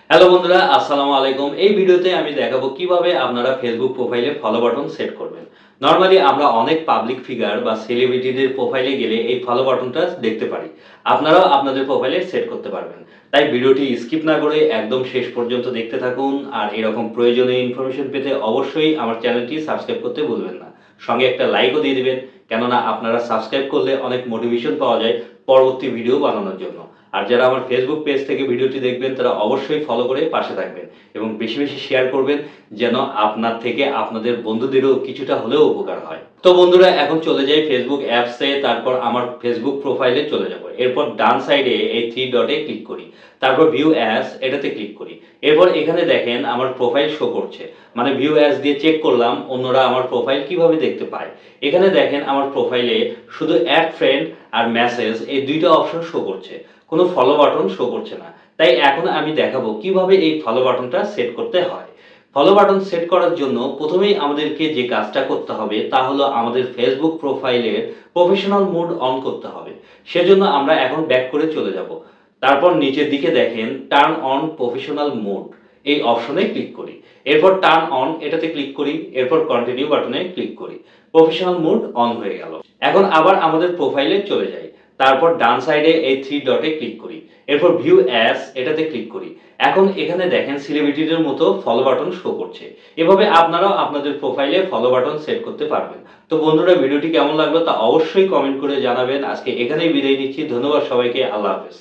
Hello বন্ধুরা, আসসালামু আলাইকুম। এই ভিডিওতে আমি দেখাবো কিভাবে আপনারা ফেসবুক প্রোফাইলে ফলো বাটন সেট করবেন। নরমালি আমরা অনেক পাবলিক ফিগার বা সেলিব্রিটিদের প্রোফাইলে গেলে এই ফলো বাটনটা দেখতে পারি। আপনারাও আপনাদের প্রোফাইলে সেট করতে পারবেন। তাই ভিডিওটি স্কিপ না করে একদম শেষ পর্যন্ত দেখতে থাকুন। আর এরকম প্রয়োজনীয় ইনফরমেশন পেতে অবশ্যই আমার চ্যানেলটি সাবস্ক্রাইব করতে ভুলবেন না। সঙ্গে একটা লাইকও দিয়ে দিবেন, কেননা আপনারা সাবস্ক্রাইব করলে অনেক মোটিভেশন পাওয়া যায় পরবর্তী ভিডিও বানানোর জন্য। আর যারা আমার ফেসবুক পেজ থেকে ভিডিওটি দেখবেন তারা অবশ্যই ফলো করে পাশে থাকবেন এবং বেশি বেশি শেয়ার করবেন, যেন আপনার থেকে আপনাদের বন্ধুদেরও কিছুটা হলেও উপকার হয়। তো বন্ধুরা, এখন চলে যাই ফেসবুক অ্যাপসে। তারপর আমার ফেসবুক প্রোফাইলে চলে যাব। এরপর ডান সাইডে এই থ্রি ডটে ক্লিক করি। তারপর ভিউ অ্যাজ এটাতে ক্লিক করি। এরপর এখানে দেখেন আমার প্রোফাইল শো করছে, মানে ভিউ অ্যাজ দিয়ে চেক করলাম অন্যরা আমার প্রোফাইল কিভাবে দেখতে পায়। এখানে দেখেন আমার প্রোফাইলে শুধু অ্যাড ফ্রেন্ড আর মেসেজ এই দুইটা অপশন শো করছে, কোনো ফলো বাটন শো করছে না। তাই এখন আমি দেখাবো কিভাবে এই ফলো বাটনটা সেট করতে হয়। ফলো বাটন সেট করার জন্য প্রথমেই আমাদেরকে যে কাজটা করতে হবে তা হলো আমাদের ফেসবুক প্রোফাইলের প্রফেশনাল মোড অন করতে হবে। সেজন্য আমরা এখন ব্যাক করে চলে যাব। তারপর নিচের দিকে দেখেন টার্ন অন প্রফেশনাল মোড, এই অপশনে ক্লিক করি। এরপর টার্ন অন এটাতে ক্লিক করি। এরপর কন্টিনিউ বাটনে ক্লিক করি। প্রফেশনাল মোড অন হয়ে গেল। এখন আবার আমাদের প্রোফাইলে চলে যাই। তারপর ডান সাইডে এই থ্রি ডটে ক্লিক করি। এরপর ভিউ অ্যাজ এটাতে ক্লিক করি। এখন এখানে দেখেন সেলিব্রিটিদের মতো ফলো বাটন শো করছে। এভাবে আপনারাও আপনাদের প্রোফাইলে ফলো বাটন সেট করতে পারবেন। তো বন্ধুরা, ভিডিওটি কেমন লাগলো তা অবশ্যই কমেন্ট করে জানাবেন। আজকে এখানেই বিদায় নিচ্ছি। ধন্যবাদ সবাইকে। আল্লাহ হাফেজ।